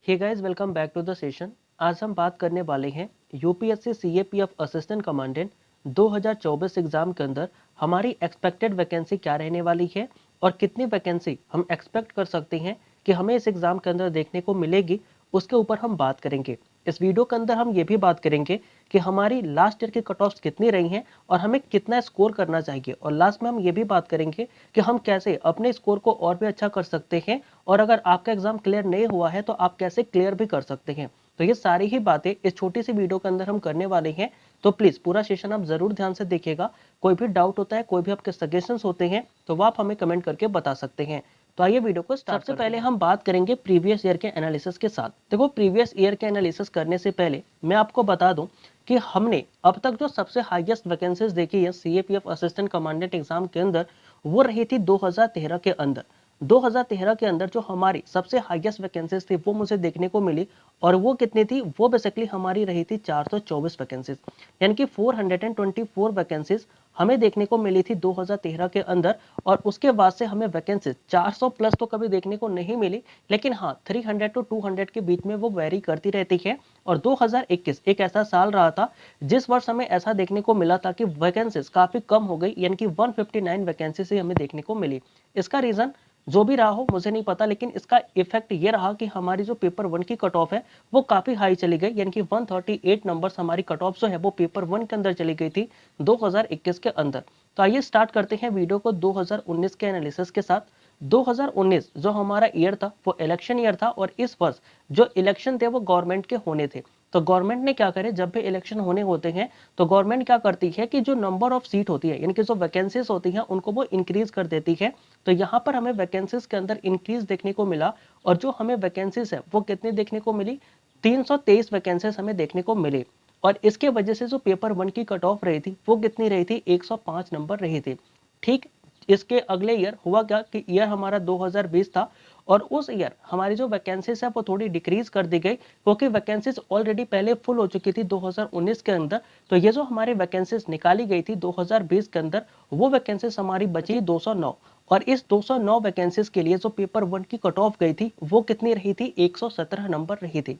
Hey guys, welcome back to the session. आज हम बात करने वाले हैं UPSC CAPF assistant commandant 2024 exam के अंदर हमारी एक्सपेक्टेड वैकेंसी क्या रहने वाली है और कितनी वैकेंसी हम एक्सपेक्ट कर सकते हैं कि हमें इस एग्जाम के अंदर देखने को मिलेगी। उसके ऊपर हम बात करेंगे। इस वीडियो के अंदर हम ये भी बात करेंगे कि हमारी लास्ट ईयर की कट ऑफ कितनी रही हैं और हमें कितना स्कोर करना चाहिए, और लास्ट में हम ये भी बात करेंगे कि हम कैसे अपने स्कोर को और भी अच्छा कर सकते हैं, और अगर आपका एग्जाम क्लियर नहीं हुआ है तो आप कैसे क्लियर भी कर सकते हैं। तो ये सारी ही बातें इस छोटी सी वीडियो के अंदर हम करने वाले हैं। तो प्लीज पूरा सेशन आप जरूर ध्यान से देखिएगा। कोई भी डाउट होता है, कोई भी आपके सजेशंस होते हैं तो वो आप हमें कमेंट करके बता सकते हैं। तो आइए वीडियो को स्टार्ट। सबसे पहले हम बात करेंगे प्रीवियस ईयर के एनालिसिस के साथ। देखो, प्रीवियस ईयर के एनालिसिस करने से पहले मैं आपको बता दूं कि हमने अब तक जो सबसे हाईएस्ट वैकेंसीज देखी है सीएपीएफ असिस्टेंट कमांडेंट एग्जाम के अंदर, वो रही थी 2013 के अंदर। 2013 के अंदर जो हमारी सबसे हाईएस्ट वैकेंसीज थी वो मुझे देखने को मिली, और वो कितनी थी? वो बेसिकली हमारी रही थी 424 वैकेंसीज, यानी कि 424 वैकेंसीज हमें देखने को मिली थी 2013 के अंदर। और उसके बाद से हमें वैकेंसीज 400 प्लस तो कभी देखने को नहीं मिली, लेकिन हाँ 300 टू 200 के बीच में वो वेरी करती रहती है। और 2021 एक ऐसा साल रहा था जिस वर्ष हमें ऐसा देखने को मिला था कि वैकेंसीज काफी कम हो गई, यानी कि 159 वैकेंसी से हमें देखने को मिली। इसका रीजन जो भी रहा हो मुझे नहीं पता, लेकिन इसका इफेक्ट ये रहा कि हमारी जो पेपर 1 की कट ऑफ है वो काफी हाई चली गई, यानी कि 138 नंबर्स हमारी कट ऑफ जो है वो पेपर 1 के अंदर चली गई थी 2021 के अंदर। तो आइए स्टार्ट करते हैं वीडियो को 2019 के एनालिसिस के साथ। 2019 जो हमारा ईयर था वो इलेक्शन ईयर था, और इस वर्ष जो इलेक्शन थे वो गवर्नमेंट के होने थे। तो गवर्नमेंट ने क्या करे, जब भी इलेक्शन होने होते हैं तो गवर्नमेंट क्या करती है कि जो नंबर ऑफ सीट होती है, यानी कि जो वैकेंसीज होती हैं उनको वो इंक्रीज कर देती है। तो यहाँ पर हमें वैकेंसीज के अंदर इंक्रीज देखने को मिला, और जो हमें वैकेंसीज है वो कितनी देखने को मिली? 323 वैकेंसीज हमें देखने को मिली। और इसके वजह से जो पेपर 1 की कट ऑफ रही थी वो कितनी रही थी? 105 नंबर रही थी। ठीक, इसके अगले ईयर हुआ क्या कि ईयर हमारा 2020 था, और उस ईयर हमारी जो वैकेंसीज है वो थोड़ी डिक्रीज कर दी गई, क्योंकि वैकेंसीज ऑलरेडी पहले फुल हो चुकी थी 2019 के अंदर। तो ये जो हमारी वैकेंसीज निकाली गई थी 2020 के अंदर, वो वैकेंसीज हमारी बची 209। और इस 209 वैकेंसीज के लिए जो पेपर 1 की कट ऑफ गई थी वो कितनी रही थी? 117 नंबर रही थी।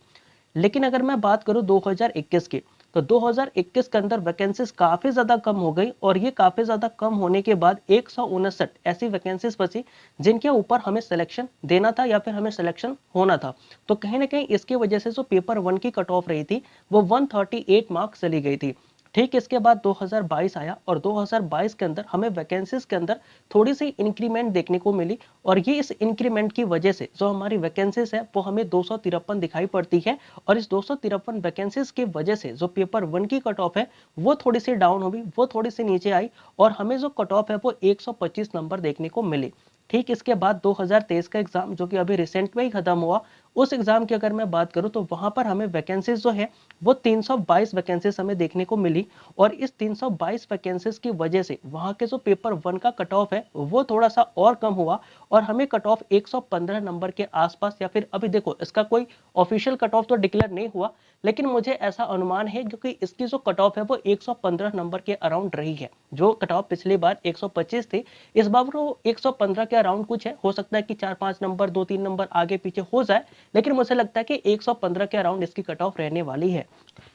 लेकिन अगर मैं बात करूं 2021 की, तो 2021 के अंदर वैकेंसीज काफी ज्यादा कम हो गई, और ये काफी ज्यादा कम होने के बाद 159 ऐसी वैकेंसीज बची जिनके ऊपर हमें सिलेक्शन देना था या फिर हमें सिलेक्शन होना था। तो कहीं ना कहीं इसकी वजह से जो पेपर 1 की कट ऑफ रही थी वो 138 मार्क्स चली गई थी। ठीक, इसके बाद 2022 आया, और 2022 के अंदर हमें वैकेंसीज के अंदर थोड़ी सी इंक्रीमेंट देखने को मिली, और ये इस इंक्रीमेंट की वजह से जो हमारी वैकेंसीज है वो हमें 253 दिखाई पड़ती है। और इस 253 वैकेंसीज की वजह से जो पेपर 1 की कट ऑफ है वो थोड़ी सी डाउन हो गई, वो थोड़ी सी नीचे आई, और हमें जो कट ऑफ है वो 125 नंबर देखने को मिली। ठीक, इसके बाद 2023 का एग्जाम जो कि अभी रिसेंट में ही खत्म हुआ, उस एग्जाम की अगर मैं बात करूं तो वहां पर हमें वैकेंसीज जो है वो 322 वैकेंसीज हमें देखने को मिली। और इस 322 वैकेंसीज की वजह से वहां के जो पेपर 1 का कट ऑफ है वो थोड़ा सा और कम हुआ, और हमें कट ऑफ 115 नंबर के आसपास, या फिर अभी देखो इसका कोई ऑफिशियल कट ऑफ तो डिक्लेयर नहीं हुआ, लेकिन मुझे ऐसा अनुमान है क्योंकि इसकी जो कट ऑफ है वो 115 नंबर के अराउंड रही है। जो कट ऑफ पिछली बार 125 थी, इस बार वो 115 के अराउंड कुछ है। हो सकता है कि 4-5 नंबर 2-3 नंबर आगे पीछे हो जाए, लेकिन मुझे लगता है कि 115 के अराउंड इसकी कट ऑफ रहने वाली है।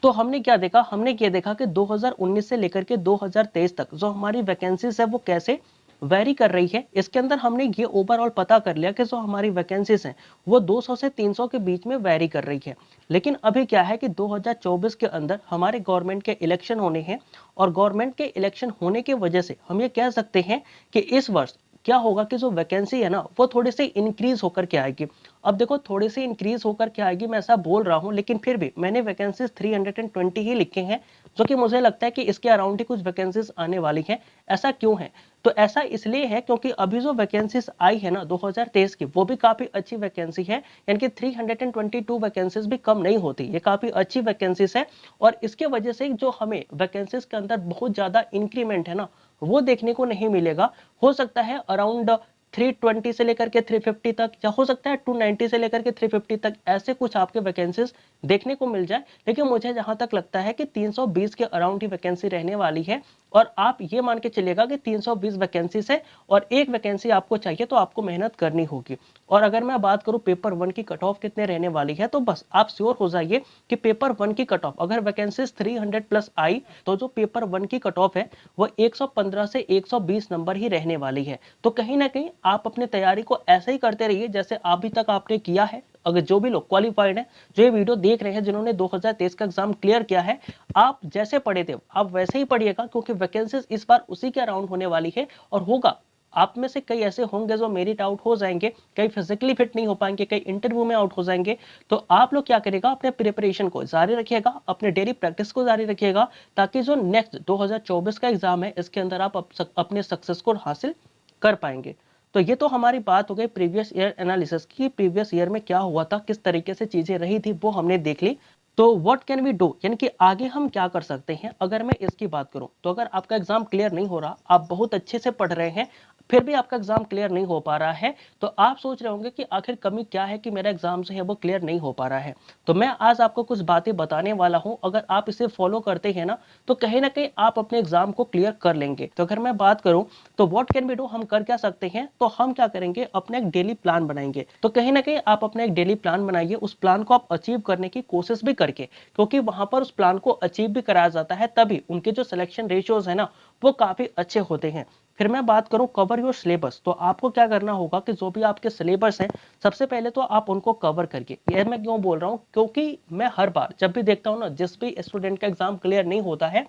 तो हमने क्या देखा? हमने ये देखा कि 2019 से लेकर के 2023 तक जो हमारी वैकेंसीज है वो कैसे वेरी कर रही है। इसके अंदर हमने ये ओवरऑल पता कर लिया कि जो हमारी वैकेंसीज हैं वो 200 से 300 के बीच में वेरी कर रही है। लेकिन अभी क्या है कि 2024 के अंदर हमारे गवर्नमेंट के इलेक्शन होने हैं, और गवर्नमेंट के इलेक्शन होने की वजह से हम ये कह सकते हैं कि इस वर्ष क्या होगा कि जो वैकेंसी है ना वो थोड़ी सी इंक्रीज होकर के आएगी। अब देखो, थोड़ी सी इंक्रीज होकर के आएगी, मैं ऐसा बोल रहा हूं, लेकिन फिर भी मैंने वैकेंसीज 320 ही लिखे हैं, जो कि मुझे लगता है कि इसके अराउंड ही कुछ वैकेंसीज आने वाली हैं। ऐसा क्यों है? तो ऐसा इसलिए है क्योंकि अभी जो वैकेंसीज आई है ना 2023 की, वो भी काफी अच्छी वैकेंसी है, यानी कि 322 वैकेंसीज भी कम नहीं होती, ये काफी अच्छी वैकेंसीज है। और इसके वजह से जो हमें वैकेंसीज के अंदर बहुत ज्यादा इंक्रीमेंट है ना वो देखने को नहीं मिलेगा। हो सकता है अराउंड 320 से लेकर के 350 तक, या हो सकता है 290 से लेकर के 350 तक, ऐसे कुछ आपके वैकेंसीज देखने को मिल जाए। लेकिन मुझे जहां तक लगता है कि 320 के अराउंड ही वैकेंसी रहने वाली है। और आप ये मान के चलिएगा कि 320 वैकेंसीज है और एक वैकेंसी आपको चाहिए, तो आपको मेहनत करनी होगी। और अगर मैं बात करूं पेपर 1 की कट ऑफ कितने रहने वाली है, तो बस आप श्योर हो जाइए कि पेपर 1 की कट ऑफ अगर वैकेंसीज 300 प्लस आई तो जो पेपर 1 की कट ऑफ है वो 115 से 120 नंबर ही रहने वाली है। तो कहीं ना कहीं आप अपनी तैयारी को ऐसे ही करते रहिए जैसे अभी तक आपने किया है। अगर जो भी लोग क्वालिफाइड हैं, जो ये वीडियो देख रहे हैं, जिन्होंने 2023 का एग्जाम क्लियर किया है, आप जैसे पढ़े थे आप वैसे ही पढ़िएगा, क्योंकि वैकेंसीज इस बार उसी के अराउंड होने वाली है। और होगा, आप में से कई ऐसे होंगे जो मेरिट आउट हो जाएंगे, कई फिजिकली फिट नहीं हो पाएंगे, कई इंटरव्यू में आउट हो जाएंगे। तो आप लोग क्या करेगा, अपने प्रिपरेशन को जारी रखिएगा, अपने डेली प्रैक्टिस को जारी रखिएगा, ताकि जो नेक्स्ट 2024 का एग्जाम है इसके अंदर आप अपने सक्सेस को हासिल कर पाएंगे। तो ये तो हमारी बात हो गई प्रीवियस ईयर एनालिसिस की, प्रीवियस ईयर में क्या हुआ था, किस तरीके से चीजें रही थी, वो हमने देख ली। तो व्हाट कैन वी डू, यानी कि आगे हम क्या कर सकते हैं। अगर मैं इसकी बात करूं तो अगर आपका एग्जाम क्लियर नहीं हो रहा, आप बहुत अच्छे से पढ़ रहे हैं, फिर भी आपका एग्जाम क्लियर नहीं हो पा रहा है, तो आप सोच रहे होंगे कि आखिर कमी क्या है कि मेरा एग्जाम जो है वो क्लियर नहीं हो पा रहा है। तो मैं आज आपको कुछ बातें बताने वाला हूं, अगर आप इसे फॉलो करते हैं ना, तो कहीं ना कहीं आप अपने एग्जाम को क्लियर कर लेंगे। तो अगर मैं बात करूं तो व्हाट कैन वी डू, हम कर क्या सकते हैं, तो हम क्या करेंगे, अपना एक डेली प्लान बनाएंगे। तो कहीं ना कहीं आप अपना एक डेली प्लान बनाइए, उस प्लान को आप अचीव करने की कोशिश भी करके, क्योंकि वहां पर उस प्लान को अचीव भी कराया जाता है, तभी उनके जो सिलेक्शन रेशियोज है ना वो काफी अच्छे होते हैं। फिर मैं बात करूं कवर योर सिलेबस, तो आपको क्या करना होगा कि जो भी आपके सिलेबस हैं, सबसे पहले तो आप उनको कवर करके, ये मैं क्यों बोल रहा हूं, क्योंकि मैं हर बार जब भी देखता हूं ना, जिस भी स्टूडेंट का एग्जाम क्लियर नहीं होता है,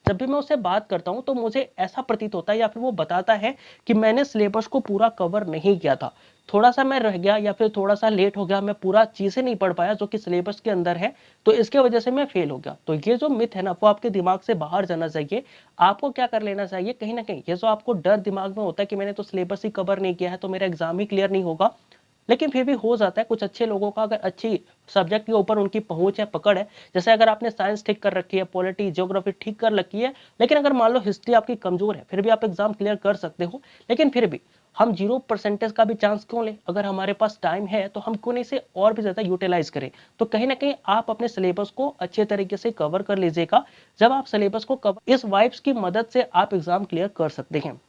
जब भी मैं उससे बात करता हूं तो मुझे ऐसा प्रतीत होता है या फिर वो बताता है कि मैंने सिलेबस को पूरा कवर नहीं किया था, थोड़ा सा मैं रह गया या फिर थोड़ा सा लेट हो गया, मैं पूरा चीजें नहीं पढ़ पाया जो कि सिलेबस के अंदर है, तो इसके वजह से मैं फेल हो गया। तो ये जो मिथ है ना वो आपके दिमाग से बाहर जाना चाहिए। आपको क्या कर लेना चाहिए, कहीं ना कहीं ये जो आपको डर दिमाग में होता है कि मैंने तो सिलेबस ही कवर नहीं किया है तो मेरा एग्जाम ही क्लियर नहीं होगा, लेकिन फिर भी हो जाता है। कुछ अच्छे लोगों का अगर अच्छी सब्जेक्ट के ऊपर उनकी पहुंच है, पकड़ है, जैसे अगर आपने साइंस ठीक कर रखी है, पॉलिटी ज्योग्राफी ठीक कर रखी है, लेकिन अगर मान लो हिस्ट्री आपकी कमजोर है, फिर भी आप एग्जाम क्लियर कर सकते हो। लेकिन फिर भी हम 0% का भी चांस क्यों लें, अगर हमारे पास टाइम है तो हम क्यों नहीं इसे और भी ज्यादा यूटिलाइज करें। तो कहीं ना कहीं आप अपने सिलेबस को अच्छे तरीके से कवर कर लीजिएगा। जब आप सिलेबस को कवर, इस वाइब्स की मदद से आप एग्जाम क्लियर कर सकते हैं।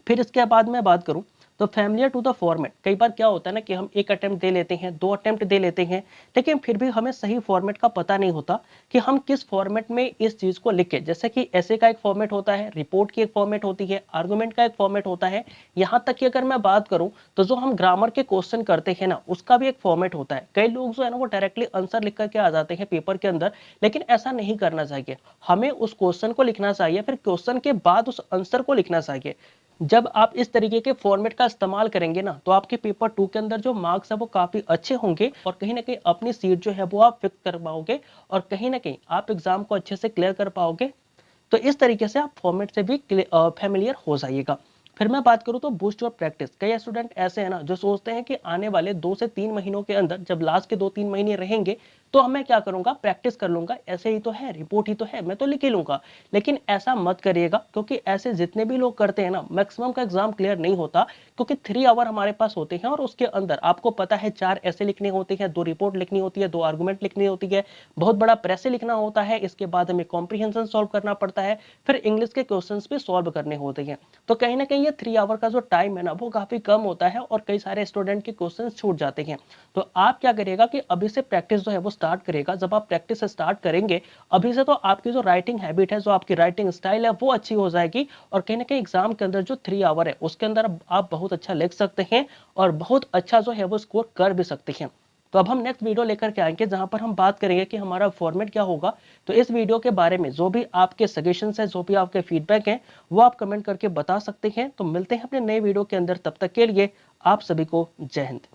फिर इसके बाद मैं बात करूं तो फैमिलियर टू द फॉर्मेट, कई बार क्या होता है ना कि हम एक अटेम्प्ट दे लेते हैं, दो अटेम्प्ट दे लेते हैं, लेकिन फिर भी हमें सही फॉर्मेट का पता नहीं होता कि हम किस फॉर्मेट में इस चीज को लिखें। जैसे कि ऐसे का एक फॉर्मेट होता है, रिपोर्ट की एक फॉर्मेट होती है, आर्गुमेंट का एक फॉर्मेट होता है, यहाँ तक कि अगर मैं बात करूं तो जो हम ग्रामर के क्वेश्चन करते हैं ना उसका भी एक फॉर्मेट होता है। कई लोग जो है ना वो डायरेक्टली आंसर लिख करके आ जाते हैं पेपर के अंदर, लेकिन ऐसा नहीं करना चाहिए। हमें उस क्वेश्चन को लिखना चाहिए, फिर क्वेश्चन के बाद उस आंसर को लिखना चाहिए। जब आप इस तरीके के फॉर्मेट का इस्तेमाल करेंगे ना तो आपके पेपर 2 के अंदर जो मार्क्स है वो काफी अच्छे होंगे और कहीं ना कहीं अपनी सीट जो है वो आप फिक्स कर पाओगे और कहीं ना कहीं आप एग्जाम को अच्छे से क्लियर कर पाओगे। तो इस तरीके से आप फॉर्मेट से भी फैमिलियर हो जाइएगा। फिर मैं बात करूं तो बूस्ट योर प्रैक्टिस, कई स्टूडेंट ऐसे हैं ना जो सोचते हैं कि आने वाले 2 से 3 महीनों के अंदर जब लास्ट के 2-3 महीने रहेंगे तो मैं क्या करूंगा, प्रैक्टिस कर लूंगा, ऐसे ही तो है, रिपोर्ट ही तो है, मैं तो लिख ही लूंगा। लेकिन ऐसा मत करिएगा, क्योंकि ऐसे जितने भी लोग करते हैं ना मैक्सिमम का एग्जाम क्लियर नहीं होता, क्योंकि 3 आवर हमारे पास होते हैं और उसके अंदर आपको पता है 4 ऐसे लिखने होते हैं, 2 रिपोर्ट लिखनी होती है, 2 आर्गुमेंट लिखनी होती है, बहुत बड़ा प्रेसे लिखना होता है, इसके बाद हमें कॉम्प्रिहेंशन सॉल्व करना पड़ता है, फिर इंग्लिश के क्वेश्चन भी सॉल्व करने होते हैं। तो कहीं ना कहीं ये 3 आवर का जो टाइम है ना वो काफी कम होता है और कई सारे स्टूडेंट के क्वेश्चन छूट जाते हैं। तो आप क्या करिएगा कि अभी से प्रैक्टिस जो है वो स्टार्ट करेगा। जब आप प्रैक्टिस स्टार्ट करेंगे अभी से, तो आपकी जो राइटिंग हैबिट है, जो आपकी राइटिंग स्टाइल है वो अच्छी हो जाएगी और कहीं ना कहीं एग्जाम के अंदर जो 3 आवर है उसके अंदर आप बहुत अच्छा लिख सकते हैं और बहुत अच्छा जो है वो स्कोर कर भी सकते हैं। तो अब हम नेक्स्ट वीडियो लेकर के आएंगे जहां पर हम बात करेंगे कि हमारा फॉर्मेट क्या होगा। तो इस वीडियो के बारे में जो भी आपके सजेशंस है, जो भी आपके फीडबैक है, वो आप कमेंट करके बता सकते हैं। तो मिलते हैं अपने नए वीडियो के अंदर, तब तक के लिए आप सभी को जय हिंद।